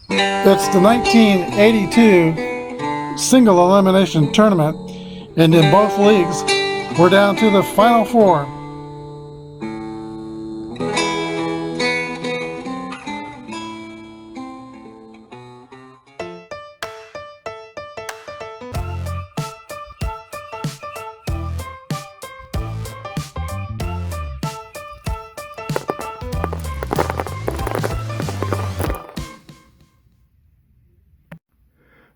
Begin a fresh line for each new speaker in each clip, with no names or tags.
It's the 1982 single elimination tournament, and in both leagues, we're down to the final four.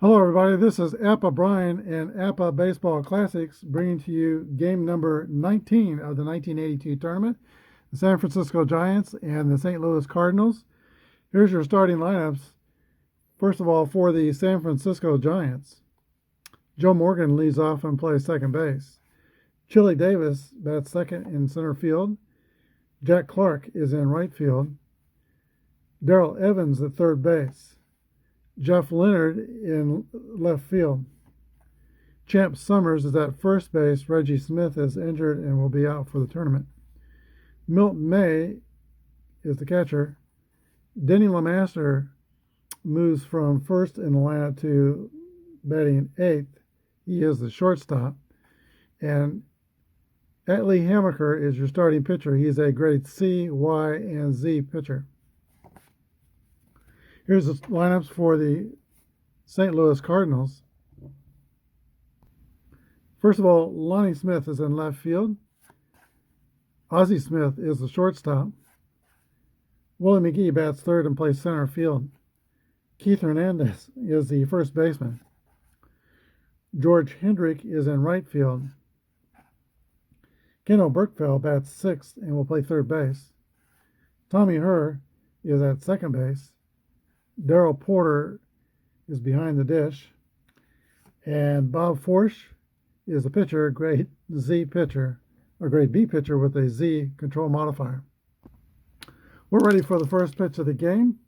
Hello everybody, this is Apba Brian and Apba Baseball Classics bringing to you game number 19 of the 1982 tournament, the San Francisco Giants and the St. Louis Cardinals. Here's your starting lineups. First of all, for the San Francisco Giants, Joe Morgan leads off and plays second base. Chili Davis bats second in center field. Jack Clark is in right field. Darrell Evans at third base. Jeff Leonard in left field. Champ Summers is at first base. Reggie Smith is injured and will be out for the tournament. Milt May is the catcher. Denny LeMaster moves from first in the lineup to batting eighth. He is the shortstop. And Atlee Hammaker is your starting pitcher. He's a grade C, Y, and Z pitcher. Here's the lineups for the St. Louis Cardinals. First of all, Lonnie Smith is in left field. Ozzie Smith is the shortstop. Willie McGee bats third and plays center field. Keith Hernandez is the first baseman. George Hendrick is in right field. Keno Berkfeld bats sixth and will play third base. Tommy Herr is at second base. Darrell Porter is behind the dish. And Bob Forsch is a pitcher, grade Z pitcher, or grade B pitcher with a Z control modifier. We're ready for the first pitch of the game.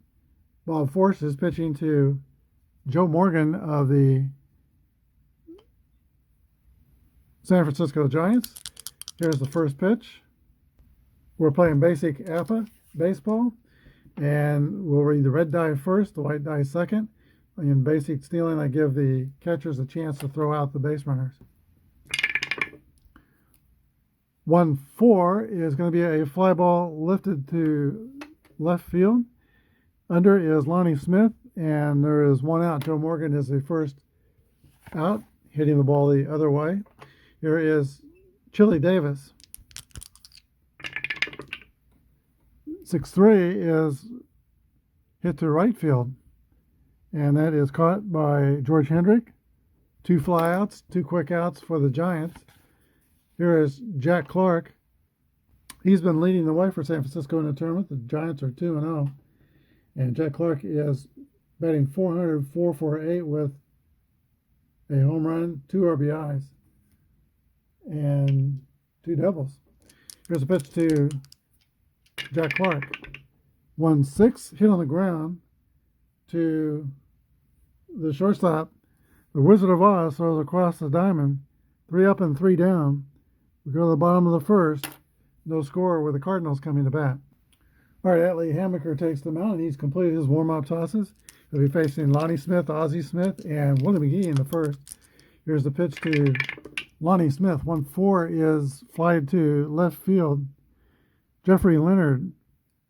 Bob Forsch is pitching to Joe Morgan of the San Francisco Giants. Here's the first pitch. We're playing basic Apba baseball. And we'll read the red die first, the white die second. In basic stealing, I give the catchers a chance to throw out the base runners. 1-4 is going to be a fly ball lifted to left field. Under is Lonnie Smith, and there is one out. Joe Morgan is the first out, hitting the ball the other way. Here is Chili Davis. 6-3 is hit to right field, and that is caught by George Hendrick. 2 flyouts, 2 quick outs for the Giants. Here is Jack Clark. He's been leading the way for San Francisco in the tournament. The Giants are 2-0, and Jack Clark is batting .400, 448 with a home run, 2 RBIs, and 2 doubles. Here's a pitch to Jack Clark. 1-6 hit on the ground to the shortstop. The Wizard of Oz throws across the diamond. 3 up and 3 down. We go to the bottom of the first. No score with the Cardinals coming to bat. All right, Atlee Hammaker takes the mound, and he's completed his warm-up tosses. He'll be facing Lonnie Smith, Ozzie Smith, and Willie McGee in the first. Here's the pitch to Lonnie Smith. 1-4 is flied to left field. Jeffrey Leonard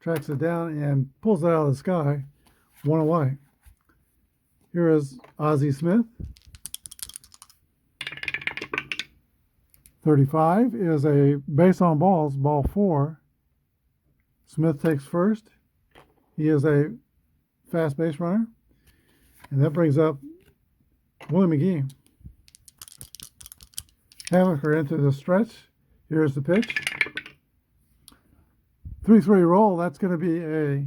tracks it down and pulls it out of the sky, 1 away. Here is Ozzie Smith. 35 is a base on balls, ball 4. Smith takes first. He is a fast base runner. And that brings up Willie McGee. Hammaker into the stretch. Here's the pitch. 3-3 roll. That's going to be a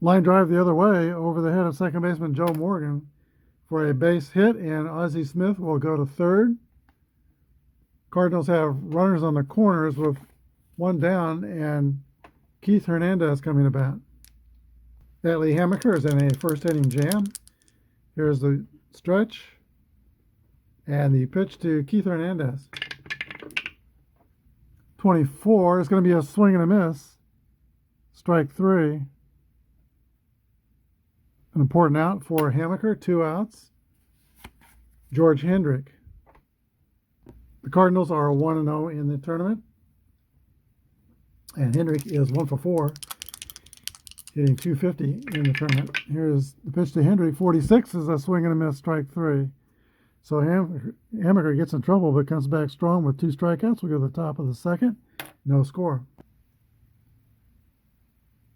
line drive the other way over the head of second baseman Joe Morgan for a base hit, and Ozzie Smith will go to third. Cardinals have runners on the corners with 1 down, and Keith Hernandez coming to bat. Atlee Hammaker is in a first inning jam. Here's the stretch and the pitch to Keith Hernandez. 24 is going to be a swing and a miss. Strike 3. An important out for Hammaker, 2 outs. George Hendrick. The Cardinals are 1-0 in the tournament. And Hendrick is 1 for 4, hitting .250 in the tournament. Here's the pitch to Hendrick. 46 is a swing and a miss, strike 3. So Hammaker gets in trouble but comes back strong with 2 strikeouts. We go to the top of the second. No score.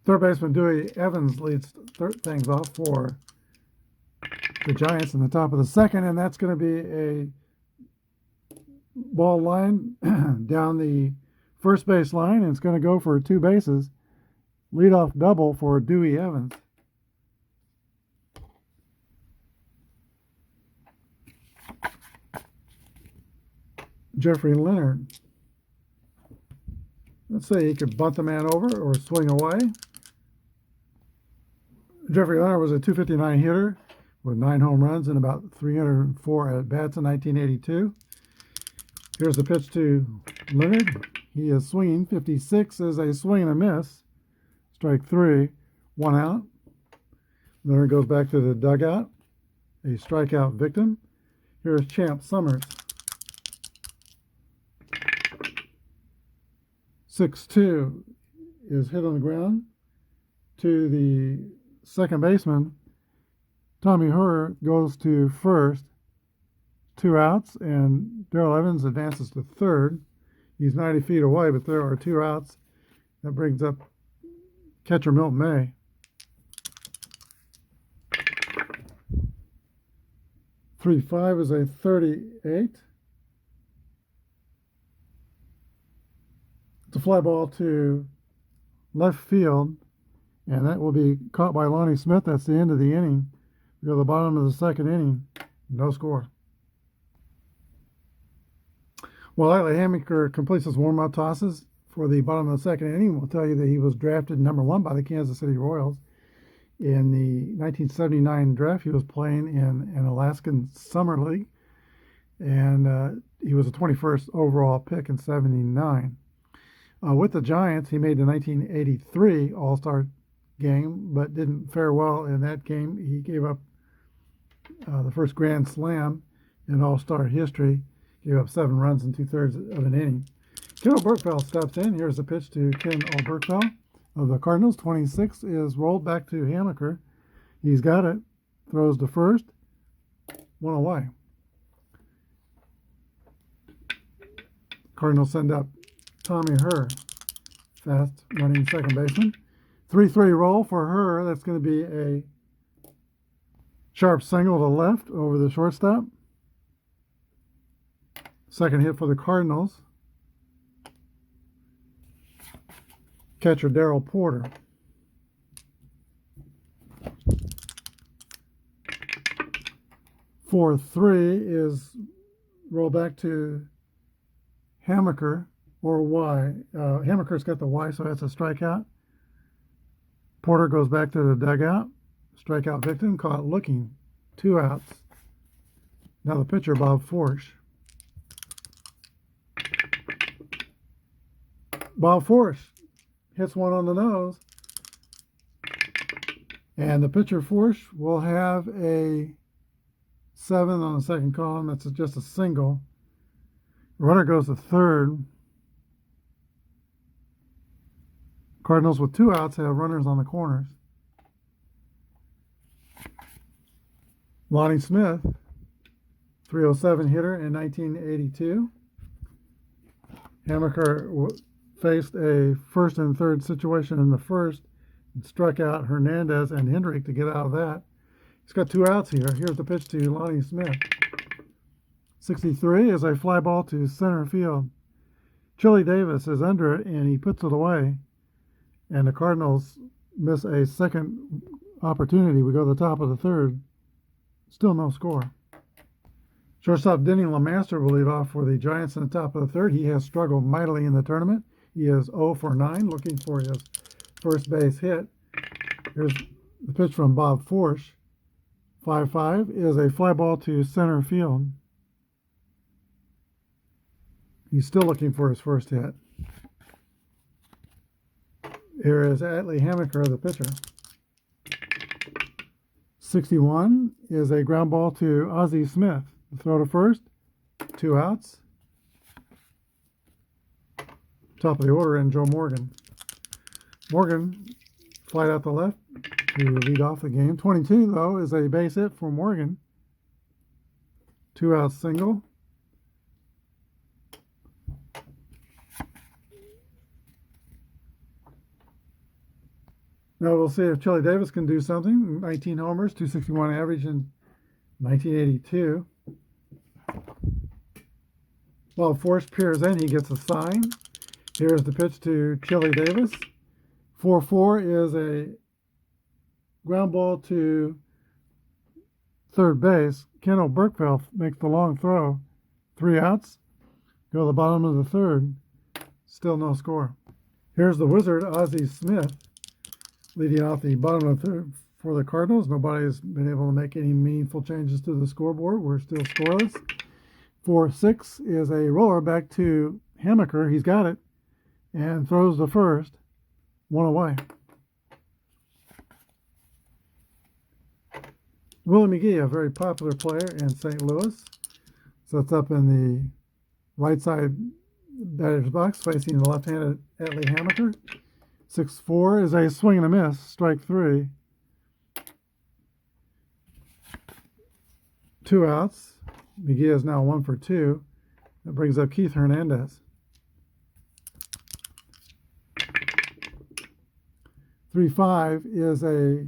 Third baseman Dewey Evans leads things off for the Giants in the top of the second, and that's going to be a ball line down the first base line, and it's going to go for 2 bases. Leadoff double for Dewey Evans. Jeffrey Leonard. Let's say he could bunt the man over or swing away. Jeffrey Leonard was a .259 hitter with 9 home runs and about 304 at-bats in 1982. Here's the pitch to Leonard. He is swinging. 56 is a swing and a miss. Strike 3, 1 out. Leonard goes back to the dugout. A strikeout victim. Here's Champ Summers. 6-2 is hit on the ground to the second baseman. Tommy Herr goes to first. 2 outs, and Darrell Evans advances to third. He's 90 feet away, but there are 2 outs. That brings up catcher Milton May. .35 is a 38. It's a fly ball to left field, and that will be caught by Lonnie Smith. That's the end of the inning. We go to the bottom of the second inning. No score. While Hammaker completes his warm-up tosses for the bottom of the second inning, we'll tell you that he was drafted number 1 by the Kansas City Royals. In the 1979 draft, he was playing in an Alaskan Summer League, and he was the 21st overall pick in '79. With the Giants, he made the 1983 All-Star game, but didn't fare well in that game. He gave up the first Grand Slam in All-Star history. Gave up 7 runs in 2/3 of an inning. Ken Oberkfell steps in. Here's the pitch to Ken Oberkfell of the Cardinals. 26 is rolled back to Hammaker. He's got it. Throws to first. 1 away. Cardinals send up Tommy Herr, fast running second baseman. 3-3 roll for Herr. That's going to be a sharp single to left over the shortstop. Second hit for the Cardinals. Catcher Darrell Porter. Fourth 3 is roll back to Hammaker or Y. Hammaker's got the Y, so that's a strikeout. Porter goes back to the dugout. Strikeout victim caught looking. 2 outs. Now the pitcher, Bob Forsch. Bob Forsch hits one on the nose. And the pitcher, Forsch, will have a 7 on the second column. That's just a single. Runner goes to third. Cardinals with 2 outs have runners on the corners. Lonnie Smith, 307 hitter in 1982. Hammaker faced a first and third situation in the first and struck out Hernandez and Hendrick to get out of that. He's got 2 outs here. Here's the pitch to Lonnie Smith. 63 is a fly ball to center field. Chili Davis is under it, and he puts it away. And the Cardinals miss a second opportunity. We go to the top of the third. Still no score. Shortstop Denny LeMaster will lead off for the Giants in the top of the third. He has struggled mightily in the tournament. He is 0 for 9, looking for his first base hit. Here's the pitch from Bob Forsch. 5-5 is a fly ball to center field. He's still looking for his first hit. Here is Atlee Hammaker, the pitcher. 61 is a ground ball to Ozzie Smith. Throw to first, 2 outs. Top of the order in Joe Morgan. Morgan flied out the left to lead off the game. 22, though, is a base hit for Morgan. 2 out single. Now we'll see if Chili Davis can do something. 19 homers, 261 average in 1982. While Force peers in, he gets a sign. Here's the pitch to Chili Davis. 4-4 is a ground ball to third base. Kendall Burkveld makes the long throw. 3 outs. Go to the bottom of the third. Still no score. Here's the Wizard, Ozzie Smith, leading off the bottom of the third for the Cardinals. Nobody's been able to make any meaningful changes to the scoreboard. We're still scoreless. 4-6 is a roller back to Hammaker. He's got it. And throws the first. 1 away. Willie McGee, a very popular player in St. Louis, sets up in the right side batter's box facing the left-handed Atlee Hammaker. 6-4 is a swing and a miss, strike 3. 2 outs. McGee is now 1 for 2. That brings up Keith Hernandez. 3-5 is a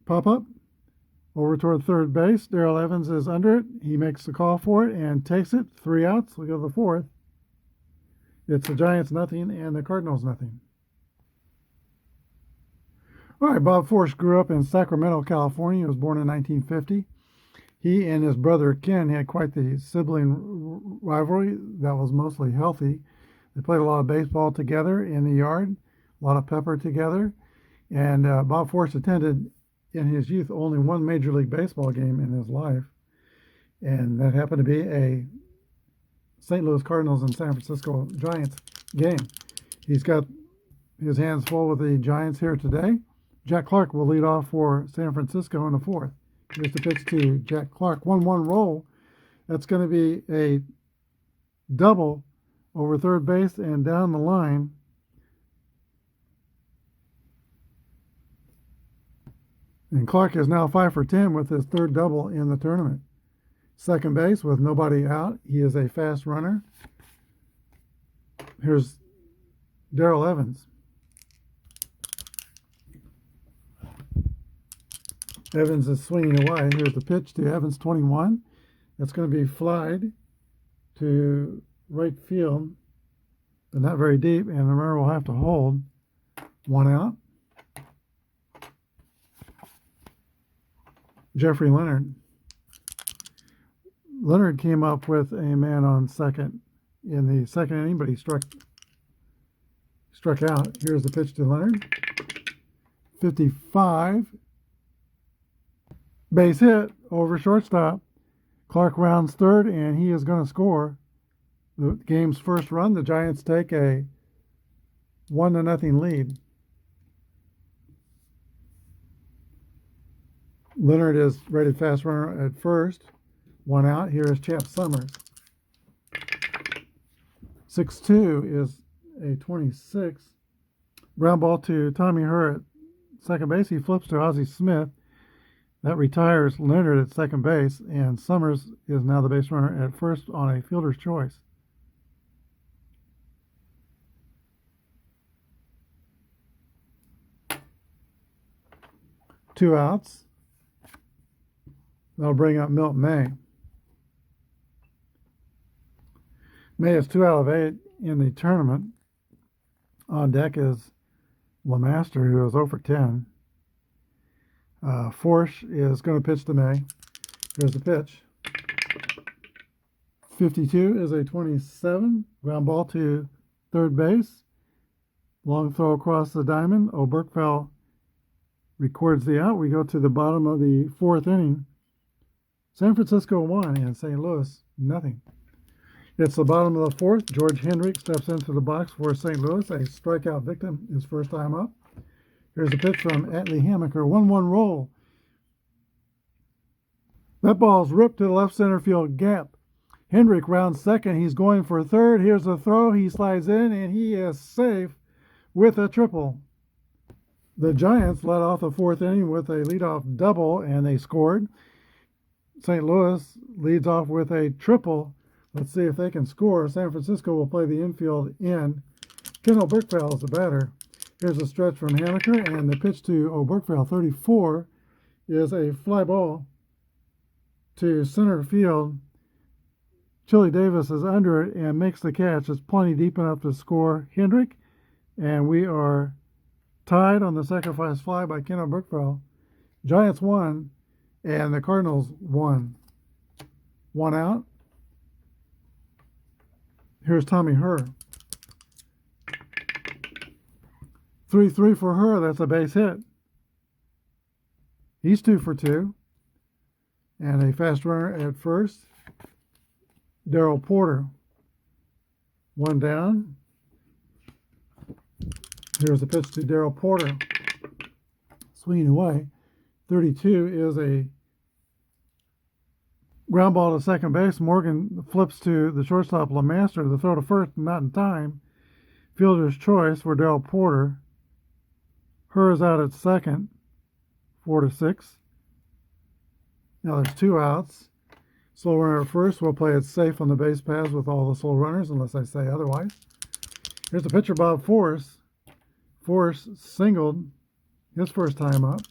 pop-up over toward third base. Darrell Evans is under it. He makes the call for it and takes it. 3 outs. We go to the fourth. It's the Giants nothing and the Cardinals nothing. All right, Bob Force grew up in Sacramento, California. He was born in 1950. He and his brother Ken had quite the sibling rivalry that was mostly healthy. They played a lot of baseball together in the yard, a lot of pepper together. And Bob Force attended in his youth only one Major League Baseball game in his life. And that happened to be a St. Louis Cardinals and San Francisco Giants game. He's got his hands full with the Giants here today. Jack Clark will lead off for San Francisco in the fourth. Here's the pitch to Jack Clark. 1-1 roll. That's going to be a double over third base and down the line. And Clark is now 5 for 10 with his third double in the tournament. Second base with nobody out. He is a fast runner. Here's Darrell Evans. Evans is swinging away. Here's the pitch to Evans, 21. That's going to be flied to right field, but not very deep, and the runner will have to hold. 1 out. Jeffrey Leonard. Leonard came up with a man on second in the second inning, but he struck out. Here's the pitch to Leonard. 55. Base hit over shortstop. Clark rounds third, and he is going to score the game's first run. The Giants take a 1-0 lead. Leonard is rated fast runner at first. 1 out. Here is Champ Summers. 6-2 is a 26. Ground ball to Tommy Herr at second base. He flips to Ozzie Smith. That retires Leonard at second base, and Summers is now the base runner at first on a fielder's choice. Two outs. That'll bring up Milt May. May is 2 out of 8 in the tournament. On deck is LeMaster, who is 0 for 10. Force is going to pitch to May. Here's the pitch. 52 is a 27. Ground ball to third base. Long throw across the diamond. Oberkfell records the out. We go to the bottom of the fourth inning. San Francisco 1 and St. Louis nothing. It's the bottom of the fourth. George Hendrick steps into the box for St. Louis, a strikeout victim his first time up. Here's a pitch from Atlee Hammaker. 1-1 roll. That ball's ripped to the left center field gap. Hendrick rounds second. He's going for third. Here's the throw. He slides in, and he is safe with a triple. The Giants led off the fourth inning with a leadoff double, and they scored. St. Louis leads off with a triple. Let's see if they can score. San Francisco will play the infield in. Ken Oberkfell is the batter. Here's a stretch from Hammaker, and the pitch to Oberkfell, 34, is a fly ball to center field. Chili Davis is under it and makes the catch. It's plenty deep enough to score Hendrick, and we are tied on the sacrifice fly by Ken Oberkfell. Giants won, and the Cardinals won. One out. Here's Tommy Herr. 3-3 for Herr. That's a base hit. He's 2 for 2. And a fast runner at first. Darrell Porter. One down. Here's the pitch to Darrell Porter. Swinging away. 32 is a ground ball to second base. Morgan flips to the shortstop LeMaster. The throw to first, not in time. Fielder's choice for Darrell Porter. Herr is out at second. 4-6. Now there's 2 outs. Slow runner at first. We'll play it safe on the base paths with all the slow runners, unless I say otherwise. Here's the pitcher, Bob Force. Force singled his first time up.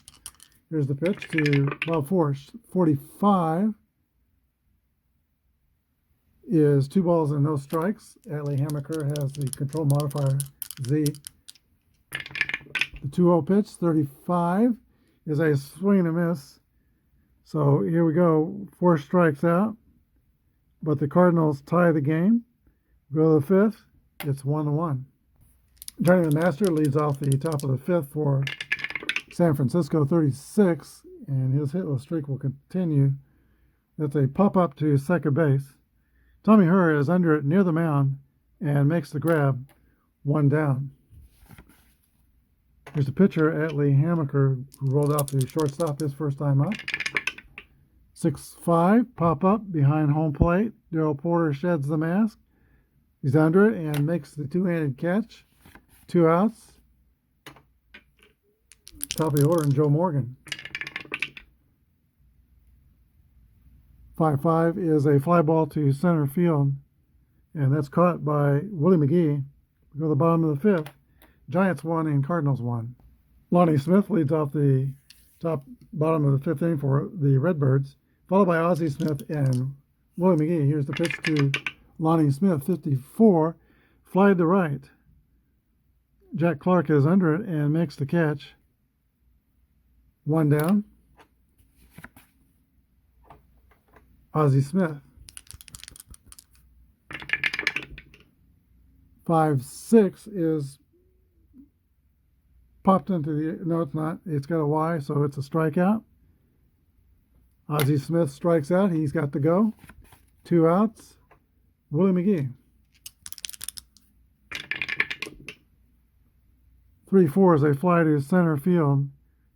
Here's the pitch to Bob Force. 45 is 2 balls and no strikes. Atlee Hammaker has the control modifier Z. The 2-0 pitch, 35, is a swing and a miss. So here we go. 4 strikes out. But the Cardinals tie the game. Go to the 5th. It's 1-1. Johnny the Master leads off the top of the 5th for San Francisco, 36, and his hitless streak will continue. That's a pop-up to second base. Tommy Herr is under it near the mound and makes the grab. 1 down. Here's the pitcher, Atlee Hammaker, who rolled out to shortstop his first time up. 6-5, pop-up behind home plate. Darrell Porter sheds the mask. He's under it and makes the two-handed catch. 2 outs. Top of the order, and Joe Morgan. 5-5 is a fly ball to center field, and that's caught by Willie McGee. We go to the bottom of the 5th. Giants won and Cardinals won. Lonnie Smith leads off the bottom of the 5th inning for the Redbirds, followed by Ozzie Smith and Willie McGee. Here's the pitch to Lonnie Smith, 54, fly to right. Jack Clark is under it and makes the catch. 1 down. Ozzie Smith. 5-6 is popped into the, no, it's not. It's got a Y, so it's a strikeout. Ozzie Smith strikes out. He's got to go. 2 outs. Willie McGee. 3-4 is a fly to center field.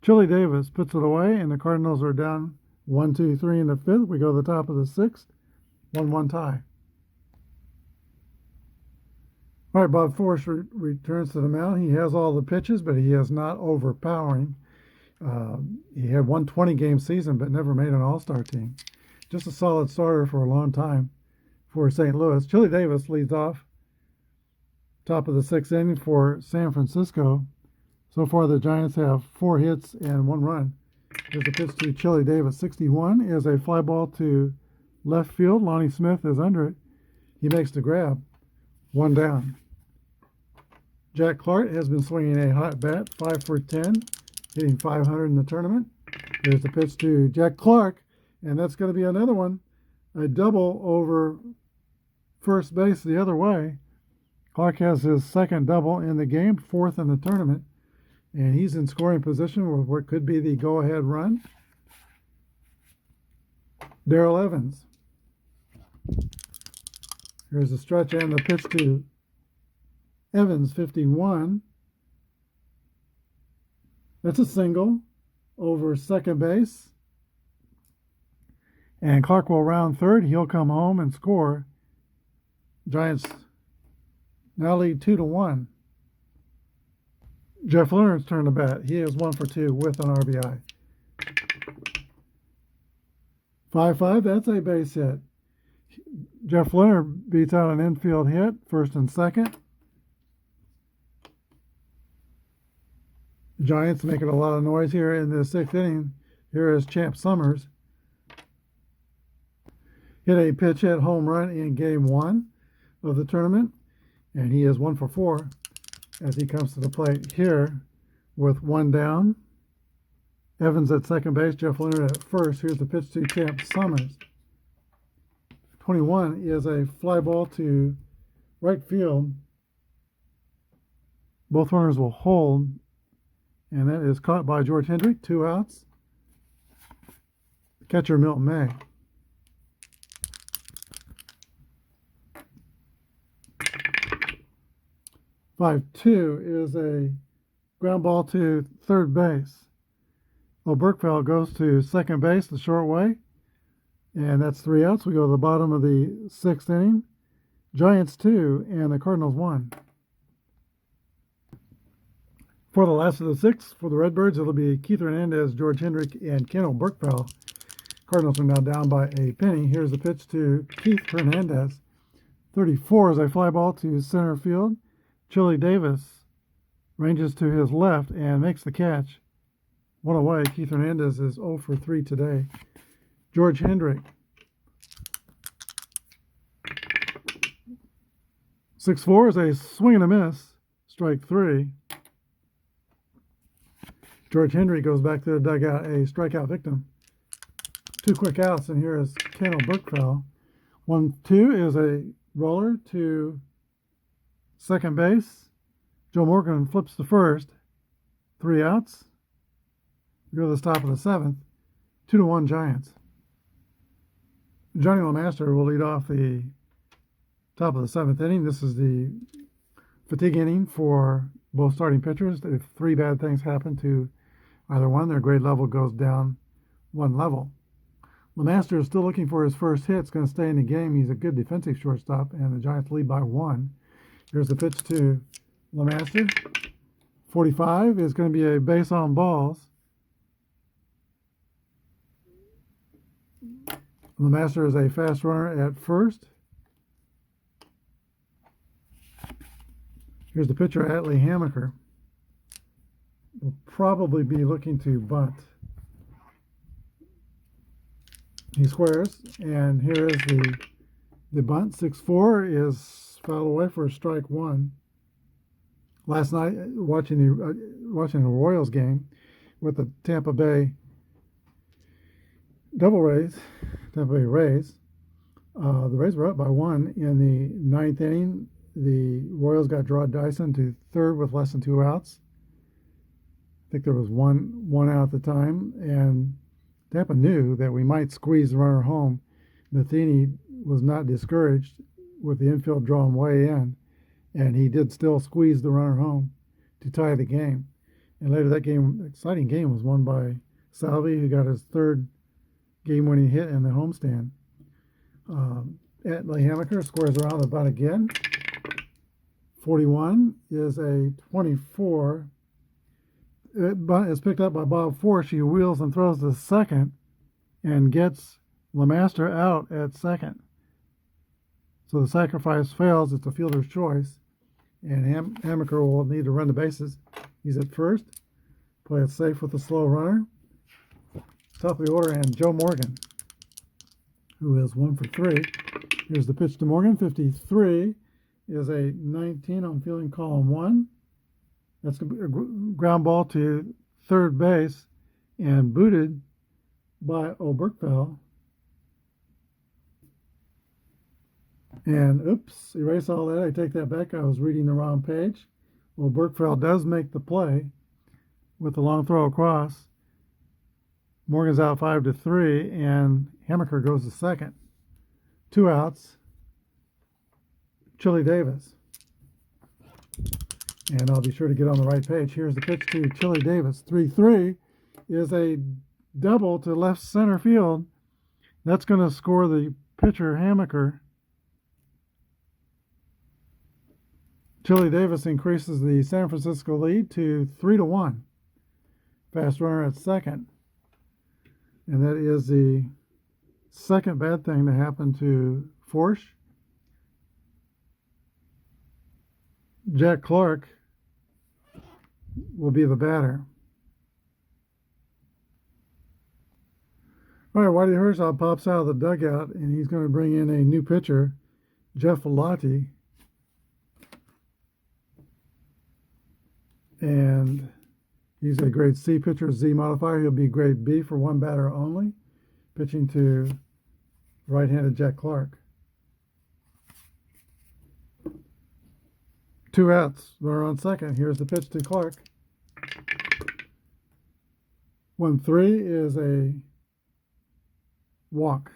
Chili Davis puts it away, and the Cardinals are down 1-2-3 in the 5th. We go to the top of the 6th. 1-1 tie. All right, Bob Force returns to the mound. He has all the pitches, but he is not overpowering. He had 120-game season, but never made an all-star team. Just a solid starter for a long time for St. Louis. Chili Davis leads off. Top of the 6th inning for San Francisco. So far, the Giants have 4 hits and 1 run. There's a pitch to Chili Davis. 61 is a fly ball to left field. Lonnie Smith is under it. He makes the grab. 1 down. Jack Clark has been swinging a hot bat, 5 for 10, hitting 500 in the tournament. There's the pitch to Jack Clark, and that's going to be another one. A double over first base the other way. Clark has his 2nd double in the game, 4th in the tournament, and he's in scoring position with what could be the go-ahead run. Darrell Evans. Here's the stretch and the pitch to Evans, 51. That's a single over second base. And Clark will round third. He'll come home and score. Giants now lead 2-1. Jeff Leonard's turn to bat. He is 1 for 2 with an RBI. 5-5, that's a base hit. Jeff Leonard beats out an infield hit, first and second. Giants making a lot of noise here in the sixth inning. Here is Champ Summers. Hit a pitch hit home run in game 1 of the tournament, and he is 1 for 4 as he comes to the plate here with 1 down. Evans at second base, Jeff Leonard at first. Here's the pitch to Champ Summers. 21 is a fly ball to right field. Both runners will hold, and that is caught by George Hendrick. 2 outs. Catcher Milton May. "5-2 is a ground ball to third base. Oberkfell goes to second base the short way, and that's 3 outs. We go to the bottom of the sixth inning. Giants 2 and the Cardinals 1. For the last of the sixth, for the Redbirds, it'll be Keith Hernandez, George Hendrick, and Ken Oberkfell. Cardinals are now down by a penny. Here's the pitch to Keith Hernandez. 34 is a fly ball to center field. Chili Davis ranges to his left and makes the catch. One away. Keith Hernandez is 0 for 3 today. George Hendrick. 6-4 is a swing and a miss. Strike 3. George Hendrick goes back to the dugout, a strikeout victim. 2 quick outs, and here is Ken Oberkfell. 1-2 is a roller to second base. Joe Morgan flips to first. 3 outs. We go to the top of the seventh. 2-1 Giants. Johnny LeMaster will lead off the top of the seventh inning. This is the fatigue inning for both starting pitchers. If 3 bad things happen to either one, their grade level goes down 1 level. LeMaster is still looking for his first hit. It's going to stay in the game. He's a good defensive shortstop, and the Giants lead by 1. Here's the pitch to LeMaster. 45 is going to be a base on balls. LeMaster is a fast runner at first. Here's the pitcher, Atlee Hammaker. Will probably be looking to bunt. He squares, and here is the bunt. 6-4 is fouled away for strike 1. Last night, watching the Royals game with the Tampa Bay Rays, the Rays were up by 1 in the 9th inning. The Royals got Gerard Dyson to third with less than 2 outs. I think there was one out at the time, and Tampa knew that we might squeeze the runner home. Matheny was not discouraged with the infield drawn way in, and he did still squeeze the runner home to tie the game. And later that game, exciting game, was won by Salvi, who got his 3rd game-winning hit in the homestand. Atlee Hammaker squares around the bunt again. 41 is a 24. Bunt is picked up by Bob Forsch. He wheels and throws to second and gets LeMaster out at second. So the sacrifice fails. It's a fielder's choice. And Hammaker will need to run the bases. He's at first. Play it safe with a slow runner. Top of the order, and Joe Morgan, who is 1 for 3. Here's the pitch to Morgan. 53 is a 19 on fielding column 1. That's a ground ball to third base and booted by Oberkfell. And oops, erase all that. I take that back. I was reading the wrong page. Oberkfell does make the play with the long throw across. Morgan's out 5-3, and Hammaker goes to second. 2 outs. Chili Davis. And I'll be sure to get on the right page. Here's the pitch to Chili Davis. 3-3 is a double to left center field, That's going to score the pitcher, Hammaker. Chili Davis increases the San Francisco lead to 3-1. Fast runner at second. And that is the second bad thing to happen to Forsch. Jack Clark will be the batter. All right, Whitey Hershaw pops out of the dugout, and he's going to bring in a new pitcher, Jeff Lottie. And he's a grade C pitcher, Z modifier. He'll be grade B for one batter only, pitching to right-handed Jack Clark. 2 outs. Runner on second. Here's the pitch to Clark. 1-3 is a walk.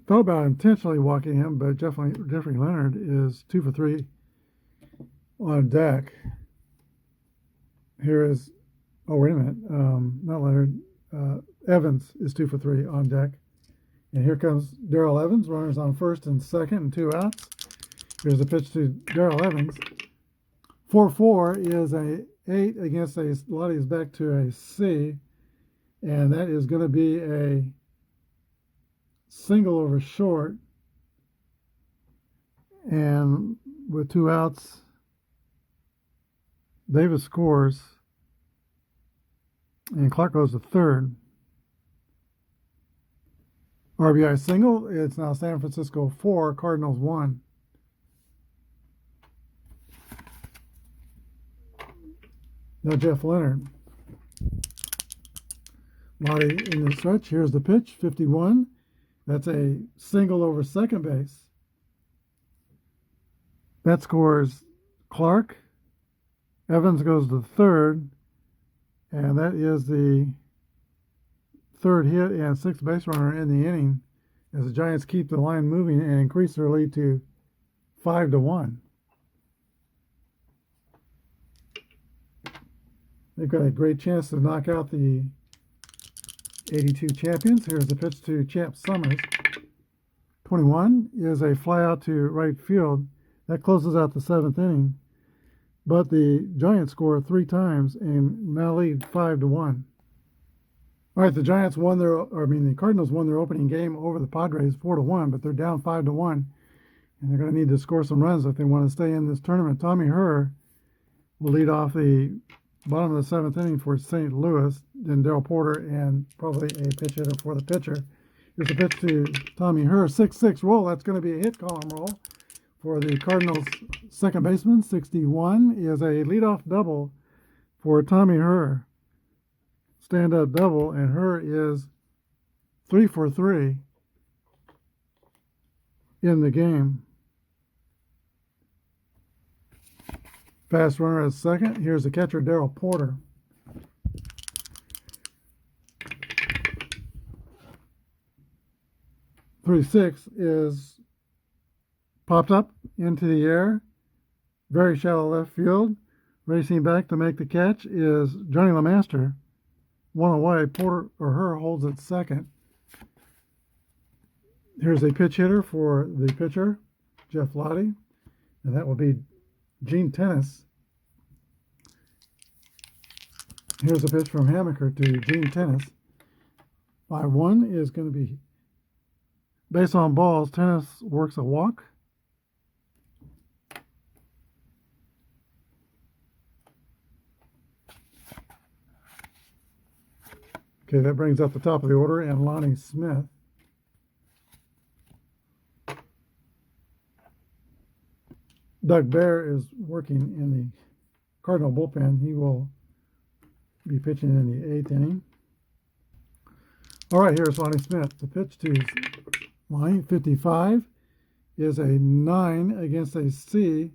Thought about intentionally walking him, but Jeffrey Leonard is 2 for 3 on deck. Here is, oh, wait a minute, not Leonard. Evans is 2 for 3 on deck. And here comes Darrell Evans. Runners on first and second and 2 outs. Here's the pitch to Darrell Evans. 4-4 is a 8 against a Lottie's back to a C. And that is going to be a single over short. And with 2 outs, Davis scores. And Clark goes to third. RBI single. It's now San Francisco 4, Cardinals 1. Now Jeff Leonard. Lottie in the stretch. Here's the pitch, 51. That's a single over second base. That scores Clark. Evans goes to third. And that is the third hit and 6th base runner in the inning as the Giants keep the line moving and increase their lead to 5-1. They've got a great chance to knock out the 82 champions. Here's the pitch to Champ Summers. 21 is a fly out to right field. That closes out the 7th inning. But the Giants score 3 times and now lead 5-1. All right, the Cardinals won their opening game over the Padres 4-1, but they're down 5-1, and they're going to need to score some runs if they want to stay in this tournament. Tommy Herr will lead off the bottom of the 7th inning for St. Louis, then Darrell Porter, and probably a pitch hitter for the pitcher. Here's a pitch to Tommy Herr, 6-6 roll. That's going to be a hit column roll for the Cardinals' second baseman. 61 is a leadoff double for Tommy Herr. Stand-up double, and Herr is 3 for 3 in the game. Fast runner at second. Here's the catcher, Darrell Porter. .36 is popped up into the air. Very shallow left field. Racing back to make the catch is Johnny LeMaster. 1 away. Porter or Herr holds at second. Here's a pitch hitter for the pitcher, Jeff Lottie, and that will be Gene Tennis. Here's a pitch from Hammaker to Gene Tennis. 5-1 is going to be base on balls. Tennis works a walk. Okay, that brings up the top of the order, and Lonnie Smith. Doug Bear is working in the Cardinal bullpen. He will be pitching in the 8th inning. All right, here's Lonnie Smith. The pitch to Lonnie, 55, is a 9 against a C.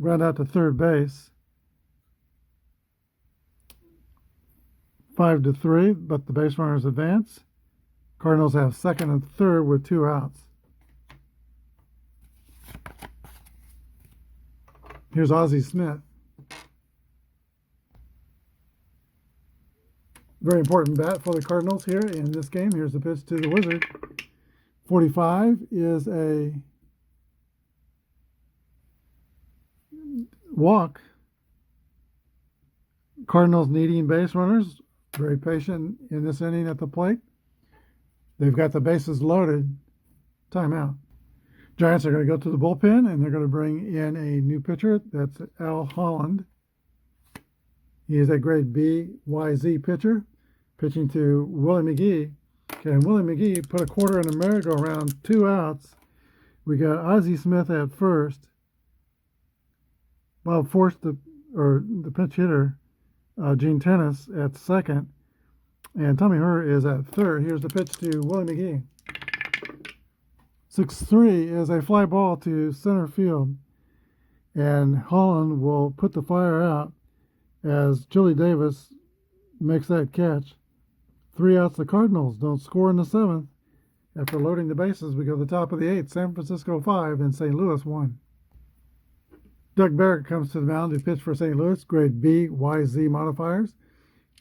Ground out to third base. 5-3, but the base runners advance. Cardinals have second and third with 2 outs. Here's Ozzie Smith. Very important bat for the Cardinals here in this game. Here's the pitch to the Wizard. 45 is a walk. Cardinals needing base runners. Very patient in this inning at the plate. They've got the bases loaded. Timeout. Giants are going to go to the bullpen, and they're going to bring in a new pitcher. That's Al Holland. He is a grade B YZ pitcher, pitching to Willie McGee. Okay, and Willie McGee put a quarter in a merry-go-round, 2 outs. We got Ozzie Smith at first. Bob forced the pinch hitter, Gene Tennis, at second. And Tommy Herr is at third. Here's the pitch to Willie McGee. 6-3 is a fly ball to center field. And Holland will put the fire out as Chili Davis makes that catch. 3 outs. The Cardinals don't score in the 7th. After loading the bases, we go to the top of the 8th. San Francisco 5 and St. Louis 1. Doug Barrett comes to the mound to pitch for St. Louis, grade B YZ modifiers.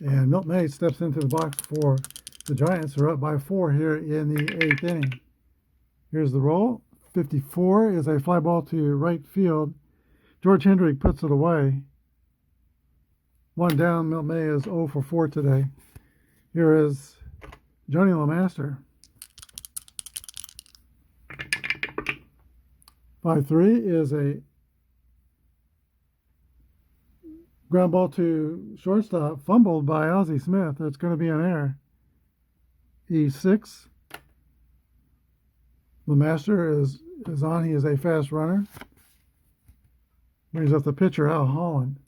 And Milton Hayes steps into the box for the Giants, who are up by 4 here in the 8th inning. Here's the roll. 54 is a fly ball to right field. George Hendrick puts it away. 1 down. Milton May is 0 for 4 today. Here is Johnny LeMaster. 5-3 is a ground ball to shortstop, fumbled by Ozzie Smith. It's going to be an error. E6. LeMaster is on. He is a fast runner. Brings up the pitcher, Al Holland.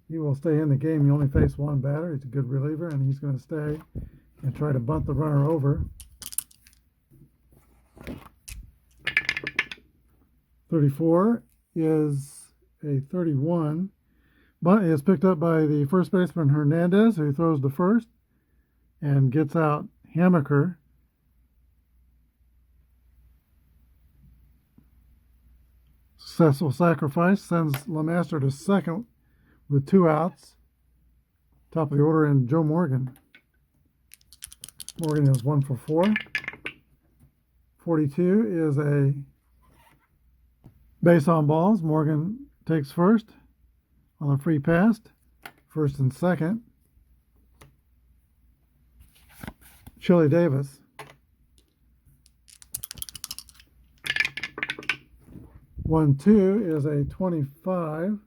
He will stay in the game. He only faced 1 batter. He's a good reliever, and he's going to stay and try to bunt the runner over. 34 is a 31. Bunt is picked up by the first baseman Hernandez, who throws to first and gets out Hammaker. Successful sacrifice sends LeMaster to second with 2 outs. Top of the order in Joe Morgan. Morgan is 1 for 4. 42 is a base on balls. Morgan takes first on a free pass. First and second. Chili Davis. 1-2 is a 25.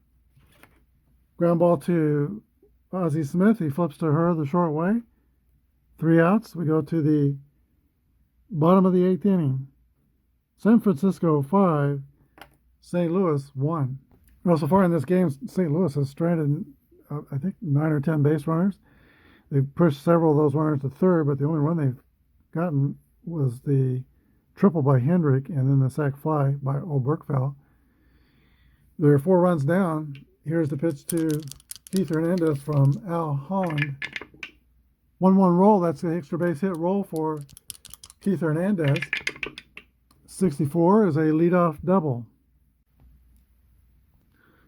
Ground ball to Ozzie Smith. He flips to her the short way. 3 outs. We go to the bottom of the 8th inning. San Francisco 5, St. Louis 1. Well, so far in this game, St. Louis has stranded, I think, 9 or 10 base runners. They've pushed several of those runners to third, but the only run they've gotten was the triple by Hendrick and then the sac fly by Oberkfell. There are 4 runs down. Here's the pitch to Keith Hernandez from Al Holland. 1-1 roll. That's the extra base hit roll for Keith Hernandez. 64 is a leadoff double.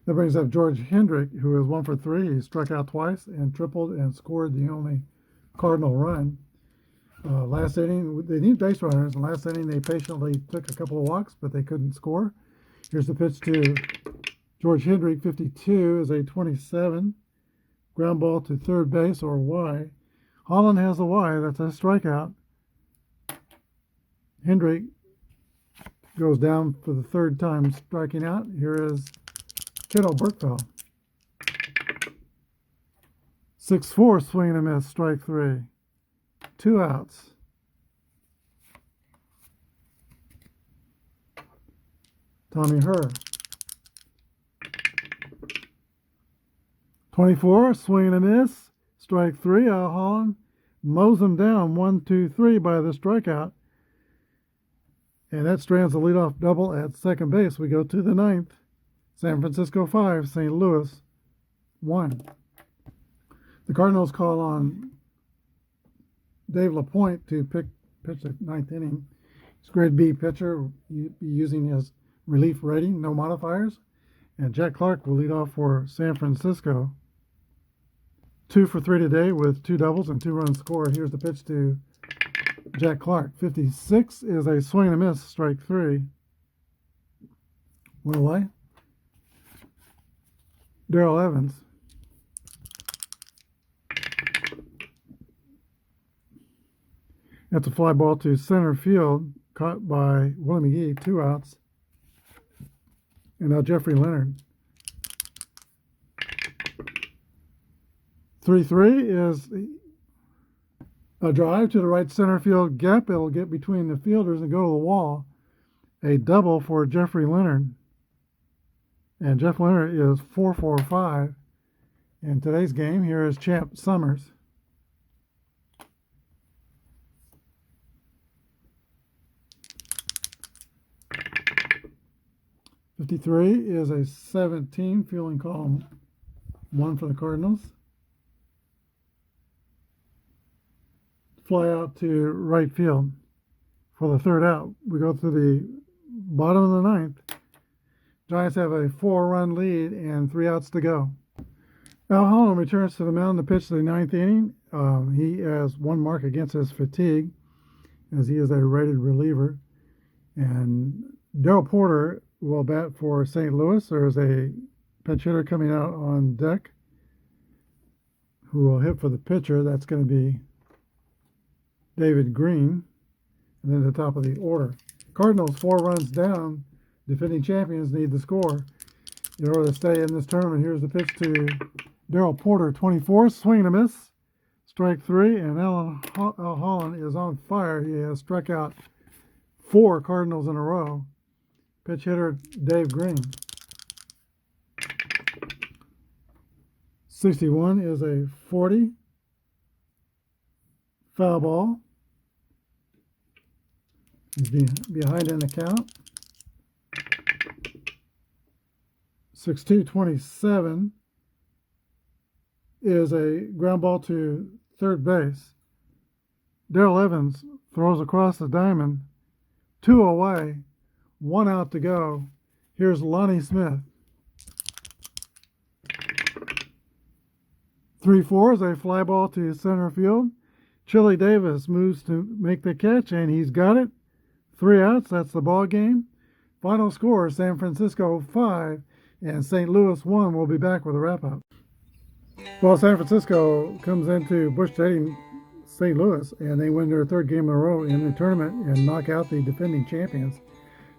That brings up George Hendrick, who is 1 for 3. He struck out twice and tripled and scored the only Cardinal run. Last inning, they need base runners. And last inning, they patiently took a couple of walks, but they couldn't score. Here's the pitch to George Hendrick. 52 is a 27. Ground ball to third base, or Y. Holland has a Y. That's a strikeout. Hendrick goes down for the 3rd time striking out. Here is Kid Oberkfell. 6-4, swing and a miss, strike 3. 2 outs. Tommy Herr. 24, swing and a miss, strike 3. Al Holland mows him down 1-2-3 by the strikeout. And that strands the leadoff double at second base. We go to the 9th. San Francisco 5, St. Louis 1. The Cardinals call on Dave LaPointe to pitch the 9th inning. He's a grade B pitcher, using his relief rating, no modifiers. And Jack Clark will lead off for San Francisco. 2 for 3 today with 2 doubles and 2 runs scored. Here's the pitch to Jack Clark. 56 is a swing and a miss, strike 3. One away. Darrell Evans. That's a fly ball to center field, caught by Willie McGee, 2 outs. And now Jeffrey Leonard. 3-3 is a drive to the right center field gap. It'll get between the fielders and go to the wall. A double for Jeffrey Leonard. And Jeff Leonard is 4-for-5 in today's game. Here is Champ Summers. .53 is a 17, fielding column 1 for the Cardinals. Fly out to right field for the 3rd out. We go to the bottom of the 9th. Giants have a 4-run lead and 3 outs to go. Al Holland returns to the mound to pitch the 9th inning. He has 1 mark against his fatigue, as he is a rated reliever. And Darrell Porter will bat for St. Louis. There's a pinch hitter coming out on deck who will hit for the pitcher. That's going to be David Green. And then at the top of the order. Cardinals 4 runs down. Defending champions need to score in order to stay in this tournament. Here's the pitch to Darrell Porter, 24, swing and a miss, strike 3, and Al Holland is on fire. He has struck out 4 Cardinals in a row. Pitch hitter Dave Green. 61 is a 40, foul ball. He's behind in the count. 6-2-27 is a ground ball to third base. Darrell Evans throws across the diamond, 2 away, 1 out to go. Here's Lonnie Smith. 3-4 is a fly ball to center field. Chili Davis moves to make the catch, and he's got it. 3 outs, that's the ball game. Final score, San Francisco 5 and St. Louis 1. We'll be back with a wrap-up. Well, San Francisco comes into Busch Stadium, St. Louis, and they win their 3rd game in a row in the tournament and knock out the defending champions.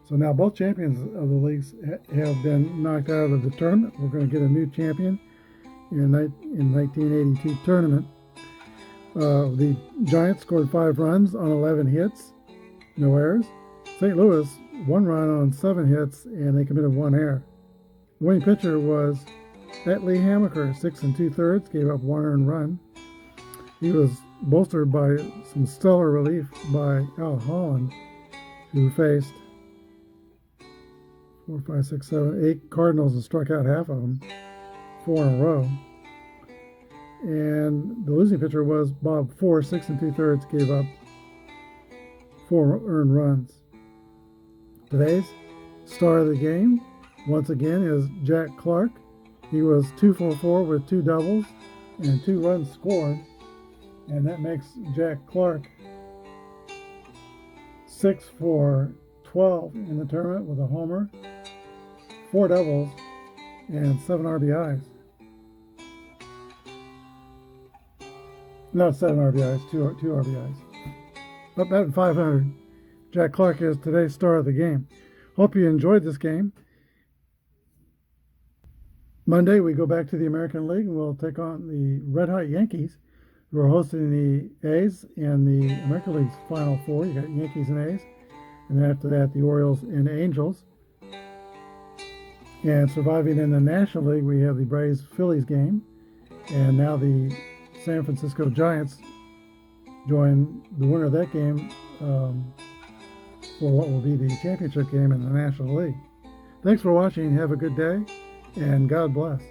So now both champions of the leagues have been knocked out of the tournament. We're going to get a new champion in 1982 tournament. The Giants scored 5 runs on 11 hits, no errors. St. Louis 1 run on 7 hits, and they committed 1 error. The winning pitcher was Lee Hamaker, 6 2/3, gave up 1 earned run. He was bolstered by some stellar relief by Al Holland, who faced 4, 5, 6, 7, 8 Cardinals and struck out half of them, 4 in a row. And the losing pitcher was Bob Force, 6 2/3, gave up 4 earned runs. Today's star of the game, once again, is Jack Clark. He was 2-for-4 with 2 doubles and 2 runs scored. And that makes Jack Clark 6-for-12 in the tournament with a homer, 4 doubles, and 7 RBIs. Not 7 RBIs, 2 RBIs. Up batting 500. Jack Clark is today's star of the game. Hope you enjoyed this game. Monday, we go back to the American League, and we'll take on the Red Hot Yankees, who are hosting the A's in the American League's Final 4. You got Yankees and A's, and then after that, the Orioles and Angels. And surviving in the National League, we have the Braves-Phillies game, and now the San Francisco Giants join the winner of that game for what will be the championship game in the National League. Thanks for watching. Have a good day, and God bless.